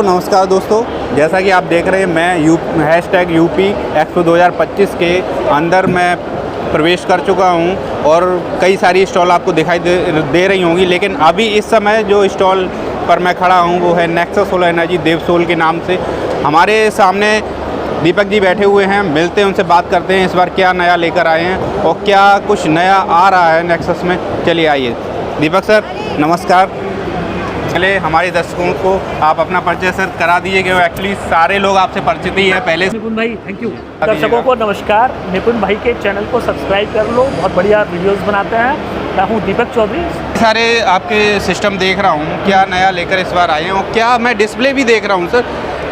नमस्कार दोस्तों, जैसा कि आप देख रहे हैं मैं हैशटैग यूपी एक्सपो 2025 के अंदर मैं प्रवेश कर चुका हूं और कई सारी स्टॉल आपको दिखाई दे रही होंगी। लेकिन अभी इस समय जो स्टॉल पर मैं खड़ा हूं वो है नेक्सस सोलर एनर्जी देवसोल के नाम से। हमारे सामने दीपक जी बैठे हुए हैं, मिलते हैं उनसे, बात करते हैं इस बार क्या नया लेकर आए हैं और क्या कुछ नया आ रहा है नेक्सस में। चलिए आइए। दीपक सर नमस्कार। पहले हमारे दर्शकों को आप अपना परिचय सर करा दीजिए कि एक्चुअली सारे लोग आपसे परिचित ही हैं पहले से। निपुण भाई थैंक यू। दर्शकों को नमस्कार। निपुण भाई के चैनल को सब्सक्राइब कर लो, बहुत बढ़िया वीडियोस बनाते हैं। मैं हूँ दीपक चौधरी। सारे आपके सिस्टम देख रहा हूँ, क्या नया लेकर इस बार आए हैं और क्या मैं डिस्प्ले भी देख रहा हूँ सर,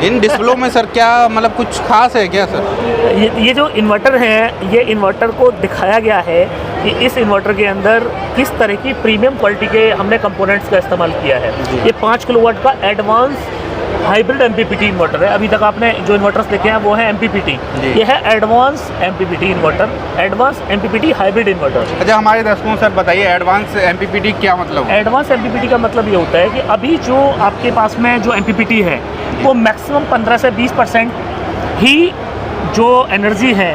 इन डिस्प्लो में सर क्या मतलब कुछ खास है क्या सर? ये जो इन्वर्टर है, ये इन्वर्टर को दिखाया गया है कि इस इन्वर्टर के अंदर किस तरह की प्रीमियम क्वालिटी के हमने कंपोनेंट्स का इस्तेमाल किया है। ये 5 किलोवाट का एडवांस हाइब्रिड एमपीपीटी इन्वर्टर है। अभी तक आपने जो इन्वर्टर्स देखे हैं वो है एमपीपीटी, ये है advance MPPT inverter, advance MPPT hybrid inverter. अच्छा, हमारे दर्शकों सर बताइए एडवांस एमपीपीटी क्या मतलब है? एडवांस एमपीपीटी का मतलब ये होता है कि अभी जो आपके पास में जो एमपीपीटी है वो मैक्सिमम 15 से 20% ही जो एनर्जी है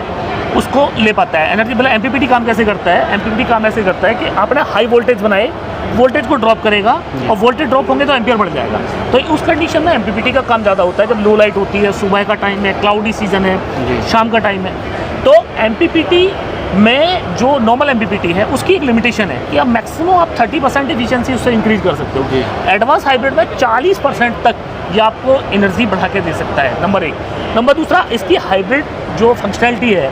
उसको ले पाता है। एनर्जी मतलब एमपीपीटी काम कैसे करता है? एमपीपीटी काम ऐसे करता है कि आपने हाई वोल्टेज बनाए, वोल्टेज को ड्रॉप करेगा और वोल्टेज ड्रॉप होंगे तो एम्पियर बढ़ जाएगा। तो उस कंडीशन में एमपीपीटी का काम ज़्यादा होता है जब लो लाइट होती है, सुबह का टाइम है, क्लाउडी सीजन है, शाम का टाइम है। तो एमपीपीटी में जो नॉर्मल एमपीपीटी है उसकी एक लिमिटेशन है कि आप मैक्सिमम आप 30% एफिशिएंसी उससे इंक्रीज कर सकते हो। एडवांस हाइब्रिड में 40% तक ये आपको एनर्जी बढ़ा के दे सकता है, नंबर 1। नंबर दूसरा, इसकी हाइब्रिड जो फंक्शनैलिटी है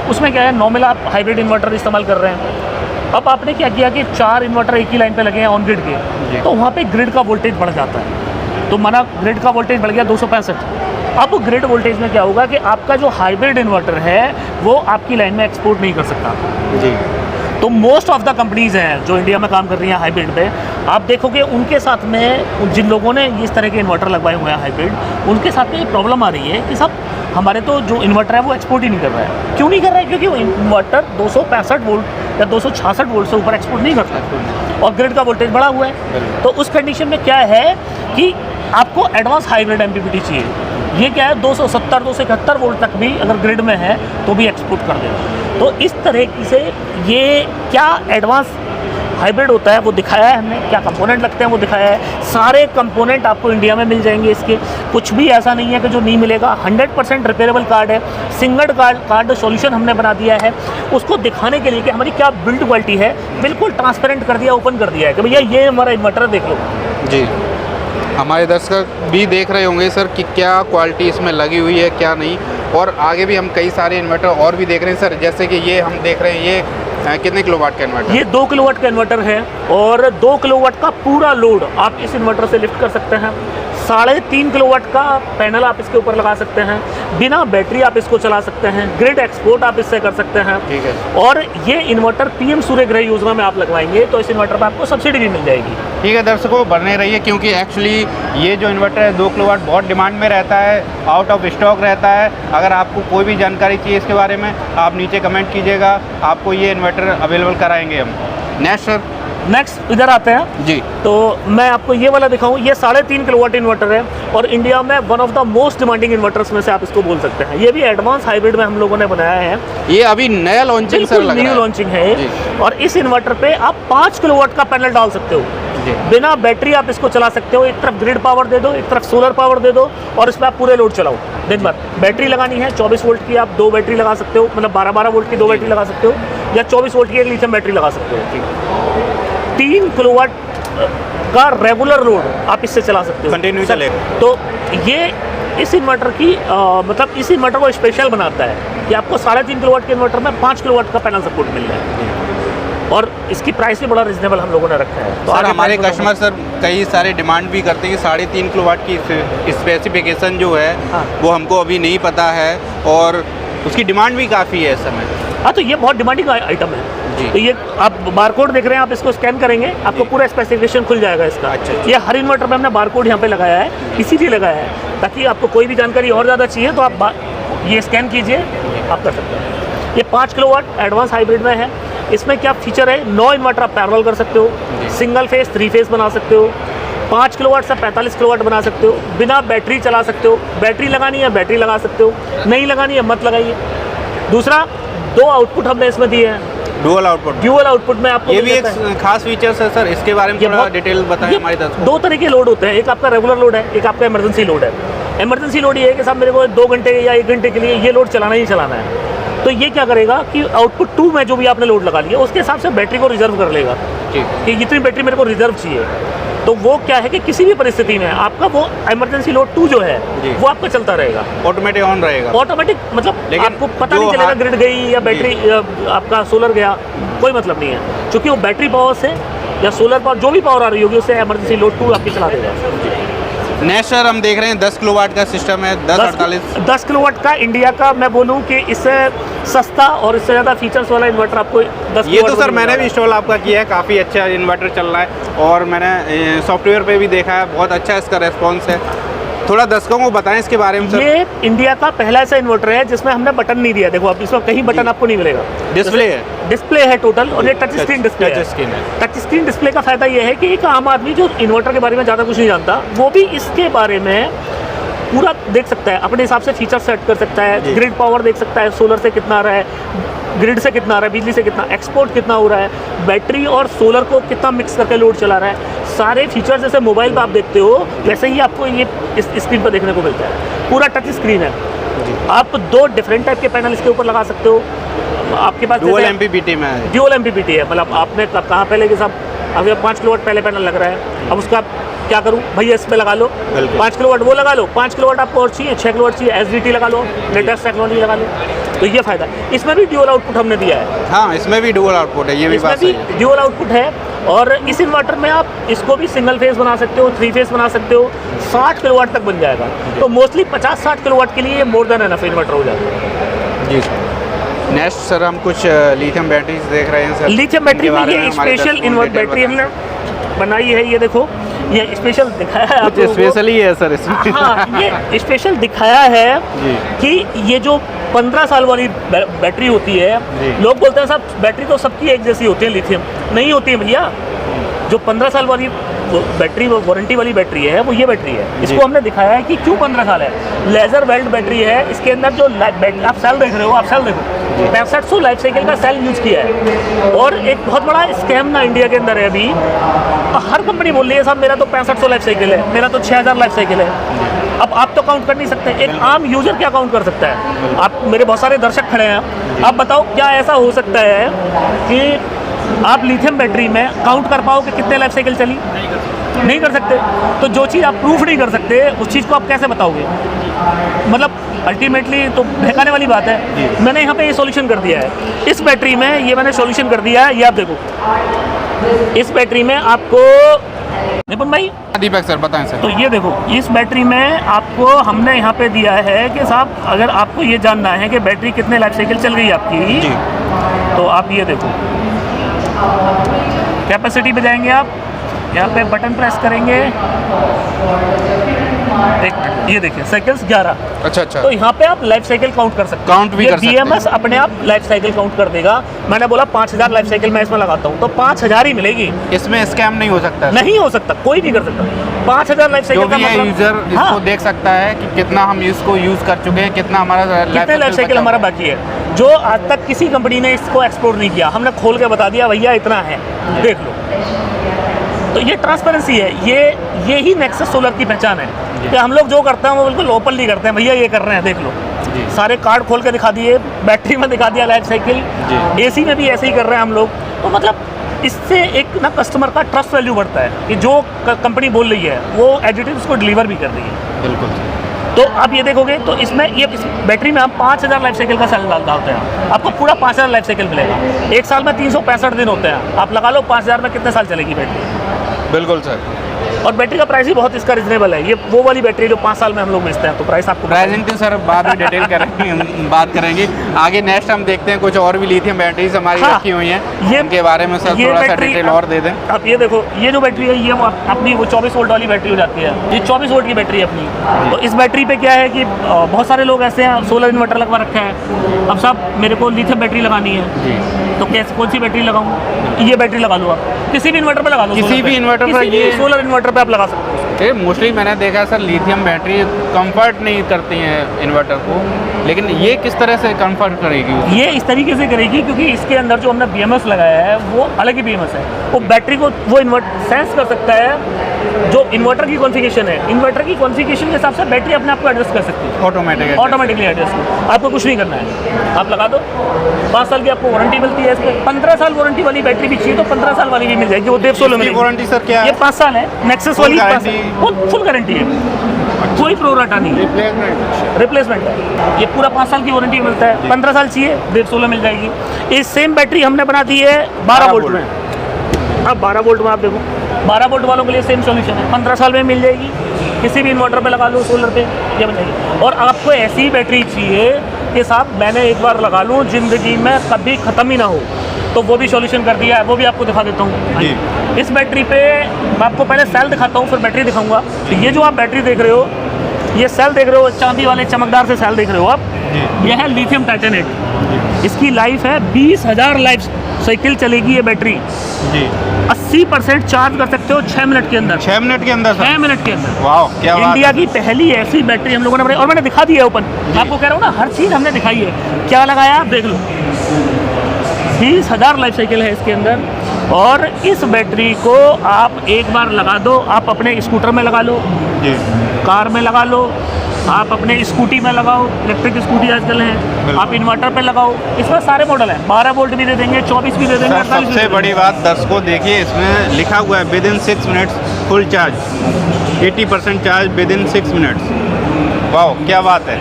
उसमें क्या है, नॉर्मल आप हाइब्रिड इन्वर्टर इस्तेमाल कर रहे हैं। अब आपने क्या किया कि 4 इन्वर्टर एक ही लाइन पे लगे हैं ऑन ग्रिड के, तो वहाँ पे ग्रिड का वोल्टेज बढ़ जाता है। तो माना ग्रिड का वोल्टेज बढ़ गया 265। अब ग्रिड वोल्टेज में क्या होगा कि आपका जो हाइब्रिड इन्वर्टर है वो आपकी लाइन में एक्सपोर्ट नहीं कर सकता जी। तो मोस्ट ऑफ द कंपनीज़ हैं जो इंडिया में काम कर रही हैं हाइब्रिड पे, आप देखोगे उनके साथ में जिन लोगों ने इस तरह के इन्वर्टर लगवाए हुए हैं हाइब्रिड, उनके साथ में ये प्रॉब्लम आ रही है कि सब हमारे तो जो इन्वर्टर है वो एक्सपोर्ट ही नहीं कर रहा है। क्यों नहीं कर रहा है? क्योंकि वो इन्वर्टर 265 वोल्ट या 266 वोल्ट से ऊपर एक्सपोर्ट नहीं करता और ग्रिड का वोल्टेज बढ़ा हुआ है। तो उस कंडीशन में क्या है कि आपको एडवांस हाइब्रिड एमपीपीटी चाहिए। ये क्या है, 270 271 वोल्ट तक भी अगर ग्रिड में है तो भी एक्सपोर्ट कर देगा। तो इस तरह से ये क्या एडवांस हाइब्रिड होता है वो दिखाया है हमने, क्या कंपोनेंट लगते हैं वो दिखाया है। सारे कंपोनेंट आपको इंडिया में मिल जाएंगे इसके, कुछ भी ऐसा नहीं है कि जो नहीं मिलेगा। 100% रिपेयरेबल कार्ड है, सिंगल कार्ड सॉल्यूशन हमने बना दिया है उसको दिखाने के लिए कि हमारी क्या बिल्ड क्वालिटी है, बिल्कुल ट्रांसपेरेंट कर दिया, ओपन कर दिया है कि भैया ये हमारा इन्वर्टर देख लो जी। हमारे दर्शक भी देख रहे होंगे सर कि क्या क्वालिटी इसमें लगी हुई है क्या नहीं, और आगे भी हम कई सारे इन्वर्टर और भी देख रहे हैं सर। जैसे कि ये हम देख रहे हैं, ये कितने किलोवाट का इन्वर्टर? ये 2 किलोवाट का इन्वर्टर है और 2 किलोवाट का पूरा लोड आप इस इन्वर्टर से लिफ्ट कर सकते हैं। 3.5 किलोवाट का पैनल आप इसके ऊपर लगा सकते हैं, बिना बैटरी आप इसको चला सकते हैं, ग्रिड एक्सपोर्ट आप इससे कर सकते हैं। ठीक है। और ये इन्वर्टर पीएम सूर्य ग्रह योजना में आप लगवाएंगे तो इस इन्वर्टर पर आपको सब्सिडी भी मिल जाएगी। ठीक है दर्शकों, बने रहिए क्योंकि एक्चुअली ये जो इन्वर्टर है 2 किलोवाट बहुत डिमांड में रहता है, आउट ऑफ स्टॉक रहता है। अगर आपको कोई भी जानकारी चाहिए इसके बारे में आप नीचे कमेंट कीजिएगा, आपको ये इन्वर्टर अवेलेबल कराएंगे हम। नेक्स्ट सर, नेक्स्ट इधर आते हैं जी। तो मैं आपको ये वाला दिखाऊं, ये 3.5 किलोवाट इन्वर्टर है और इंडिया में one of the most demanding inverters में से आप इसको बोल सकते हैं। ये भी एडवांस हाइब्रिड में हम लोगों ने बनाया है। ये अभी नया लॉन्चिंग सर लग रहा है, न्यू लॉन्चिंग है। और इस इन्वर्टर पे आप 5 किलोवाट का पैनल डाल सकते हो जी। बिना बैटरी आप इसको चला सकते हो। एक तरफ ग्रिड पावर दे दो, एक तरफ सोलर पावर दे दो और इस पर आप पूरे लोड चलाओ दिन भर। बैटरी लगानी है 24 वोल्ट की, आप 2 बैटरी लगा सकते हो, मतलब 12-12 वोल्ट की 2 बैटरी लगा सकते हो, या 24 वोल्ट की एक लिथियम बैटरी लगा सकते हो। 3 किलोवाट का रेगुलर लोड आप इससे चला सकते हो, कंटिन्यू चलेगा। तो ये इस इन्वर्टर की मतलब इस इन्वर्टर को स्पेशल बनाता है कि आपको 3.5 किलोवाट के इन्वर्टर में 5 किलोवाट का पैनल सपोर्ट मिल रहा है और इसकी प्राइस भी बड़ा रिजनेबल हम लोगों ने रखा है। तो हमारे कस्टमर सर कई सारे डिमांड भी करते हैं कि 3.5 किलोवाट की स्पेसिफिकेशन जो है वो हमको अभी नहीं पता है और उसकी डिमांड भी काफ़ी है इस समय। हाँ, तो ये बहुत डिमांडिंग आइटम है जी। तो ये आप बारकोड देख रहे हैं, आप इसको स्कैन करेंगे आपको पूरा स्पेसिफिकेशन खुल जाएगा इसका। अच्छा। ये हर इन्वर्टर में हमने बारकोड यहाँ पे लगाया है, इसीलिए लगाया है ताकि आपको कोई भी जानकारी और ज़्यादा चाहिए तो आप ये स्कैन कीजिए, आप कर सकते हैं। ये 5 किलोवाट एडवांस हाइब्रिड में है। इसमें क्या फीचर है, 9 इन्वर्टर आप पैरेलल कर सकते हो, सिंगल फेज 3 फेज बना सकते हो, 5 किलोवाट से 45 किलोवाट बना सकते हो, बिना बैटरी चला सकते हो। बैटरी लगानी है बैटरी लगा सकते हो, नहीं लगानी है मत लगाइए। दूसरा, 2 आउटपुट हमने इसमें दिए हैं, डुअल आउटपुट। ड्यूअल आउटपुट में आपको ये मिल भी एक जाता है। खास फीचर्स है सर, इसके बारे में ये थोड़ा बहुत- डिटेल बताएं ये हमारे दर्शकों। 2 तरह के लोड होते हैं, एक आपका रेगुलर लोड है, एक आपका इमरजेंसी लोड है। इमरजेंसी लोड ये है कि साहब मेरे को 2 घंटे या 1 घंटे के लिए ये लोड चलाना ही चलाना है, तो ये क्या करेगा कि आउटपुट 2 में जो भी आपने लोड लगा लिया उसके हिसाब से बैटरी को रिजर्व कर लेगा ठीक। कि इतनी बैटरी मेरे को रिजर्व चाहिए। तो वो क्या है कि किसी भी परिस्थिति में आपका वो इमरजेंसी लोड 2 जो है जी। वो आपका चलता रहेगा, ऑटोमेटिक ऑन रहेगा। ऑटोमेटिक। मतलब लेकिन आपको पता जो नहीं चलेगा हाथ- ग्रिड गई या बैटरी आपका सोलर गया, कोई मतलब नहीं है, क्योंकि वो बैटरी पावर से या सोलर पावर जो भी पावर आ रही होगी उससे इमरजेंसी लोड 2 आपकी चला देगा। नेक्स्ट सर हम देख रहे हैं 10 किलोवाट का सिस्टम है, 10 किलोवाट का इंडिया का मैं बोलूँ कि इससे सस्ता और इससे ज़्यादा फीचर्स वाला इन्वर्टर आपको 10 ये तो सर मैंने भी इंस्टॉल आपका किया है, काफ़ी अच्छा इन्वर्टर चल रहा है और मैंने सॉफ्टवेयर पे भी देखा है, बहुत अच्छा इसका रेस्पॉन्स है। थोड़ा दर्शकों को बताएं इसके बारे में सर। ये इंडिया का पहला ऐसा इन्वर्टर है जिसमें हमने बटन नहीं दिया। देखो अब इसमें कहीं बटन आपको नहीं मिलेगा, डिस्प्ले है, डिस्प्ले है टोटल, और ये टच स्क्रीन डिस्प्ले टच है। स्क्रीन है। टच स्क्रीन डिस्प्ले का फायदा ये है कि एक आम आदमी जो इन्वर्टर के बारे में ज़्यादा कुछ नहीं जानता वो भी इसके बारे में पूरा देख सकता है, अपने हिसाब से फीचर सेट कर सकता जी। है, ग्रिड पावर देख सकता है, सोलर से कितना आ रहा है, ग्रिड से कितना आ रहा है, बिजली से कितना, एक्सपोर्ट कितना हो रहा है, बैटरी और सोलर को कितना मिक्स करके लोड चला रहा है। सारे फीचर्स जैसे मोबाइल पर आप देखते हो वैसे ही आपको ये इस स्क्रीन पर देखने को मिलता है। पूरा टच स्क्रीन है। आप 2 डिफरेंट टाइप के पैनल इसके ऊपर लगा सकते हो। आपके पास डुअल MPPT में है। ड्यूअल MPPT है, मतलब आपने कहाँ पहले कि साहब अभी 5 किलोवाट पहले पैनल लग रहा है, अब उसका क्या करूँ भैया इस पे लगा लो, बिल्कुल। 5 किलोवाट वो लगा लो, 5 किलोवाट आपको और चाहिए, 6 किलोवाट चाहिए, SDT लगा लो, लेटेस्ट टेक्नोलॉजी लगा लो, तो ये फायदा है। इसमें भी ड्यूअल आउटपुट हमने दिया है, हाँ इसमें भी डुअल आउटपुट है, ये भी इसमें बात भी सही है। ड्यूअल आउटपुट है। और इस इन्वर्टर में आप इसको भी सिंगल फेज बना सकते हो, 3 फेज बना सकते हो, 60 किलोवाट तक बन जाएगा। तो मोस्टली 50-60 किलोवाट के लिए ये मोर देन एनफ इन्वर्टर हो जाता है। जी सर। नेक्स्ट सर हम कुछ लिथियम बैटरीज देख रहे हैं सर। लिथियम बैटरी इनके में बारे ये हमारे स्पेशल दर्शकों को इन्वर्टर डिटेल बैटरी बताएं। हमने बनाई है। ये देखो ये स्पेशल दिखाया है आप कुछ लोगों को। स्पेशल ही है सर इसमें। हाँ, ये स्पेशल दिखाया है जी। कि ये जो 15 साल वाली बैटरी होती है, जी। लोग बोलते हैं साहब बैटरी तो सबकी एक जैसी होती है, लिथियम नहीं होती है भैया। जो 15 साल वाली बैटरी वारंटी वाली बैटरी है वो ये बैटरी है। जी। इसको हमने दिखाया है कि क्यों 15 साल है। लेजर वेल्ड बैटरी है, इसके अंदर जो आप सेल देख रहे हो, आप सेल देखो 6500 लाइफ साइकिल का सेल यूज किया है। और एक बहुत बड़ा स्कैम ना इंडिया के अंदर है अभी, हर कंपनी बोल रही है साहब मेरा तो 6500 लाइफ साइकिल है, मेरा तो 6000 लाइफ साइकिल है। अब आप तो काउंट कर नहीं सकते, एक आम यूजर क्या काउंट कर सकता है? आप मेरे बहुत सारे दर्शक खड़े हैं, आप बताओ क्या ऐसा हो सकता है कि आप लिथियम बैटरी में काउंट कर पाओ कि कितने लाइफ साइकिल चली? नहीं कर सकते। तो जो चीज़ आप प्रूफ नहीं कर सकते उस चीज़ को आप कैसे बताओगे? मतलब अल्टीमेटली तो बहकाने वाली बात है। मैंने यहाँ पे ये सॉल्यूशन कर दिया है इस बैटरी में, ये मैंने सॉल्यूशन कर दिया है। ये आप देखो इस बैटरी में आपको निपुण भाई, दीपक सर बताएं सर। तो ये देखो इस बैटरी में आपको हमने यहाँ पे दिया है कि साहब अगर आपको ये जानना है कि बैटरी कितने लाइफ साइकिल चल गई आपकी, जी। तो आप ये देखो कैपेसिटी पे जाएंगे, आप यहाँ पे बटन प्रेस करेंगे, एक मिनट, ये देखिए साइकिल्स 11। अच्छा अच्छा। तो यहाँ पे आप लाइफ साइकिल काउंट कर सकते हो, काउंट भी कर सकते हैं। BMS अपने आप लाइफ साइकिल काउंट कर देगा। मैंने बोला 5000 लाइफ साइकिल मैं इसमें लगाता हूँ तो 5000 ही मिलेगी, इसमें स्कैम नहीं हो सकता है? नहीं हो सकता, कोई भी कर सकता। 5000 लाइफ जो साइकिल का भी है मतलब यूजर इसको हाँ, देख सकता है कि कितना हम इसको यूज कर चुके हैं, कितना हमारा कितने लाइफ साइकिल हमारा बाकी है, जो आज तक किसी कंपनी ने इसको एक्सप्लोर नहीं किया। हमने खोल के बता दिया भैया इतना है, देख लो। तो ये ट्रांसपेरेंसी है, ये ही नेक्सस सोलर की पहचान है कि हम लोग जो करते हैं वो बिल्कुल ओपन नहीं करते हैं, भैया ये कर रहे हैं देख लो। सारे कार्ड खोल के दिखा दिए, बैटरी में दिखा दिया लाइफ साइकिल, AC में भी ऐसे ही कर रहे हैं हम लोग। तो मतलब इससे एक ना कस्टमर का ट्रस्ट वैल्यू बढ़ता है कि जो कंपनी बोल रही है वो एडिटिव उसको डिलीवर भी कर रही है। बिल्कुल। तो आप ये देखोगे तो इसमें ये इस बैटरी में हम 5000 लाइफ साइकिल का सेल डालते हैं, आपको पूरा 5000 लाइफ साइकिल मिलेगा। एक साल में 365 दिन होते हैं, आप लगा लो 5000 में कितने साल चलेगी बैटरी। बिल्कुल सर। और बैटरी का प्राइस भी बहुत इसका रिजनेबल है। ये वो वाली बैटरी जो 5 साल में हम लोग बेचते हैं, तो प्राइस आपको प्राइसिंग तो सर बाद में डिटेल करेंगे, बात करेंगे आगे। नेक्स्ट हम देखते हैं कुछ और भी लिथियम बैटरीज हमारी हाँ, रखी हुई हैं, ये- इनके बारे में सर ये थोड़ा सा बैटरी डिटेल और दे दें। आप ये देखो, ये जो बैटरी है ये अपनी वो 24 वोल्ट वाली बैटरी हो जाती है। ये 24 वोल्ट की बैटरी है अपनी। तो इस बैटरी पे क्या है कि बहुत सारे लोग ऐसे हैं सोलर इन्वर्टर लगवा रखा है, अब साहब मेरे को लिथियम बैटरी लगानी है, तो कैसे कौन सी बैटरी लगाऊं? ये बैटरी लगा लो, आप किसी भी इन्वर्टर पर लगा लो, किसी भी इन्वर्टर पर ये सोलर इन्वर्टर इन्वर्टर पे आप लगा सकते हो। ये मोस्टली मैंने देखा है सर, लिथियम बैटरी कंफर्ट नहीं करती हैं इन्वर्टर को, लेकिन ये किस तरह से कंफर्ट करेगी? ये इस तरीके से करेगी क्योंकि इसके अंदर जो हमने BMS लगाया है वो अलग ही BMS है। वो बैटरी को वो सेंस कर सकता है जो इन्वर्टर की कॉन्फ़िगरेशन है। इन्वर्टर की कॉन्फ़िगरेशन के हिसाब से बैटरी अपने आप को एडजस्ट कर सकती है, ऑटोमेटिकली एडजस्ट। आपको कुछ नहीं करना है, आप लगा दो। 5 साल की आपको वारंटी मिलती है। इसमें 15 साल वारंटी वाली बैटरी भी चाहिए तो 15 साल वाली भी मिल जाएगी, वो देवसोलो में। वारंटी सर क्या है? ये 5 साल है। नेक्सस वाली फुल गारंटी है, कोई प्रोराटा नहीं है, रिप्लेसमेंट है। ये पूरा 5 साल की वारंटी मिलता है। 15 साल चाहिए, देवसोलो मिल जाएगी। ये सेम बैटरी हमने बना दी है 12 वोल्ट में। अब 12 वोल्ट में आप देखो, 12 वोल्ट वालों के लिए सेम सॉल्यूशन है, 15 साल में मिल जाएगी। किसी भी इन्वर्टर पे लगा लो, सोलर पे, ये बन जाएगी। और आपको ऐसी बैटरी चाहिए कि साहब मैंने एक बार लगा लूँ, ज़िंदगी में कभी ख़त्म ही ना हो, तो वो भी सॉल्यूशन कर दिया है। वो भी आपको दिखा देता हूँ। इस बैटरी पे मैं आपको पहले सेल दिखाता हूँ, फिर बैटरी दिखाऊंगा। तो ये जो आप बैटरी देख रहे हो, ये सेल देख रहे हो, चांदी वाले चमकदार से सेल देख रहे हो आप, ये है लिथियम टाइटेनेट। इसकी लाइफ है 20,000 लाइफ साइकिल चलेगी ये बैटरी जी। 80% चार्ज कर सकते हो 6 मिनट के अंदर। 6 मिनट के अंदर? 6 मिनट के अंदर। वाह, क्या बात है। इंडिया की पहली ऐसी बैटरी हम लोगों ने बनाई और मैंने दिखा दी है ओपन। आपको कह रहा हूँ ना, हर चीज़ हमने दिखाई है। क्या लगाया आप देख लो, 20,000 लाइफ साइकिल है इसके अंदर। और इस बैटरी को आप एक बार लगा दो, आप अपने स्कूटर में लगा लो जी, कार में लगा लो, आप अपने स्कूटी में लगाओ, इलेक्ट्रिक स्कूटी आजकल हैं, आप इन्वर्टर पे लगाओ। इसमें सारे मॉडल हैं, 12 वोल्ट भी दे देंगे, 24 भी दे देंगे, 48 भी। सबसे बड़ी बात दर्शकों देखिए, इसमें लिखा हुआ है with in 6 minutes full charge, 80% charge with in 6 minutes. वाह, क्या बात है।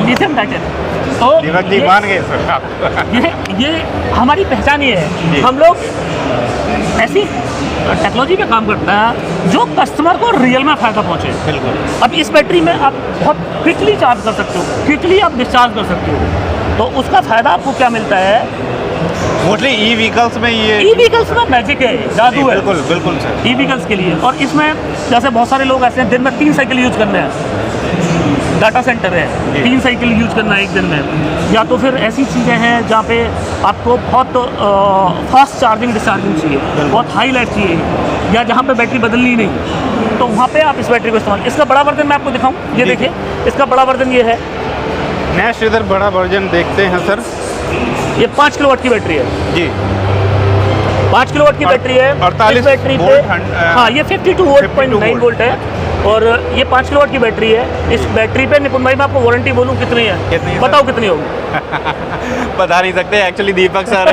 लिथियम टाइटेनियम तो दीपक जी मान गए सर। ये हमारी पहचान ही है। हम लोग ऐसी टेक्नोलॉजी पे काम करता है जो कस्टमर को रियल में फ़ायदा पहुँचे। बिल्कुल। अब इस बैटरी में आप बहुत क्विकली चार्ज कर सकते हो, क्विकली आप डिस्चार्ज कर सकते हो, तो उसका फ़ायदा आपको क्या मिलता है? मोस्टली ई व्हीकल्स में ये ई-व्हीकल्स में मैजिक है, जादू है। बिल्कुल बिल्कुल सर, ई-व्हीकल्स के लिए। और इसमें जैसे बहुत सारे लोग ऐसे हैं दिन में 3 साइकिल यूज़ करने हैं, डाटा सेंटर है, 3 साइकिल यूज़ करना है एक दिन में। या तो फिर ऐसी चीज़ें हैं जहाँ पे आपको बहुत फास्ट चार्जिंग डिस्चार्जिंग चाहिए, बहुत हाई लाइफ चाहिए, या जहाँ पे बैटरी बदलनी नहीं, तो वहाँ पे आप इस बैटरी को इस्तेमाल। इसका बड़ा वर्जन मैं आपको दिखाऊँ, ये देखिए, इसका बड़ा वर्जन ये है। नेक्स्ट इधर बड़ा वर्जन देखते हैं सर। ये 5 किलोवाट की बैटरी है जी, 5 किलोवाट की बैटरी है। 48 बैटरी पे हाँ, ये 52 वोल्ट 0.9 वोल्ट है और ये 5 किलोवाट की बैटरी है। इस बैटरी पे निपुण भाई मैं आपको वारंटी बोलूँ कितनी है? कितनी बताओ कितनी होगी? बता नहीं सकते एक्चुअली, दीपक सर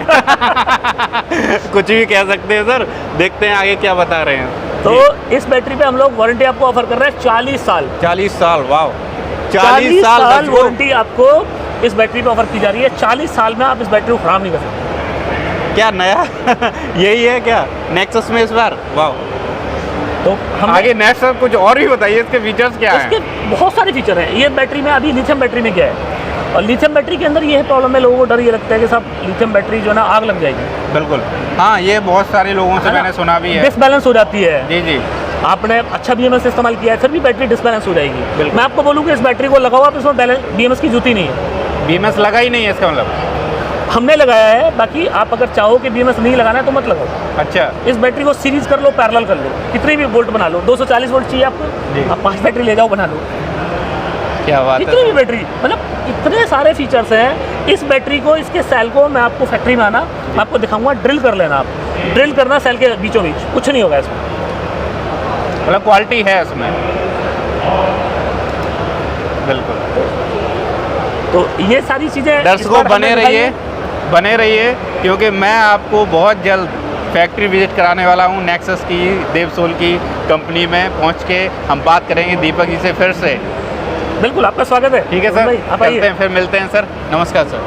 कुछ भी कह सकते हैं सर, देखते हैं आगे क्या बता रहे हैं। तो इस बैटरी पे हम लोग वारंटी आपको ऑफर कर रहे हैं 40 साल। 40 साल, वाह, 40 साल वारंटी आपको इस बैटरी पे ऑफर की जा रही है। 40 साल में आप इस बैटरी को खराब नहीं कर सकते। क्या नया यही है क्या नेक्सस में इस बार? वाह। तो हम आगे नेक्स्ट सर कुछ और भी बताइए, इसके फीचर्स क्या हैं? इसके बहुत सारे फीचर हैं। ये बैटरी में अभी लिथियम बैटरी में क्या है, और लिथियम बैटरी के अंदर ये है प्रॉब्लम है, लोगों को डर ये लगता है कि साहब लिथियम बैटरी जो है ना आग लग जाएगी। बिल्कुल, हाँ, ये बहुत सारे लोगों से मैंने सुना भी है, डिसबैलेंस हो जाती है। जी जी, आपने अच्छा BMS इस्तेमाल किया है फिर भी बैटरी डिसबैलेंस हो जाएगी। मैं आपको बोलूँ कि इस बैटरी को लगाओ आप, इसमें BMS की जरूरत नहीं है। BMS लगा ही नहीं है इसका मतलब? हमने लगाया है, बाकी आप अगर चाहो कि BMS नहीं लगाना है तो मत लगाओ। अच्छा, इस बैटरी को सीरीज कर लो, पैरेलल कर लो, कितनी भी वोल्ट बना लो। 240 वोल्ट चाहिए आपको, आप 5 बैटरी ले जाओ, बना लो। क्या बात है। कितनी भी बैटरी, मतलब इतने सारे फीचर्स हैं इस बैटरी को। इसके सेल को मैं आपको फैक्ट्री में आना, मैं आपको दिखाऊंगा, ड्रिल कर लेना। आप ड्रिल करना सेल के बीचों बीच, कुछ नहीं होगा इसमें, मतलब क्वालिटी है इसमें। बिल्कुल, तो ये सारी चीज़ें दर्शकों बने रहिए क्योंकि मैं आपको बहुत जल्द फैक्ट्री विजिट कराने वाला हूँ नेक्सस की, देवसोल की कंपनी में पहुँच के हम बात करेंगे दीपक जी से फिर से। बिल्कुल, आपका स्वागत है। ठीक है सर, आप आइए, फिर मिलते हैं सर। नमस्कार सर।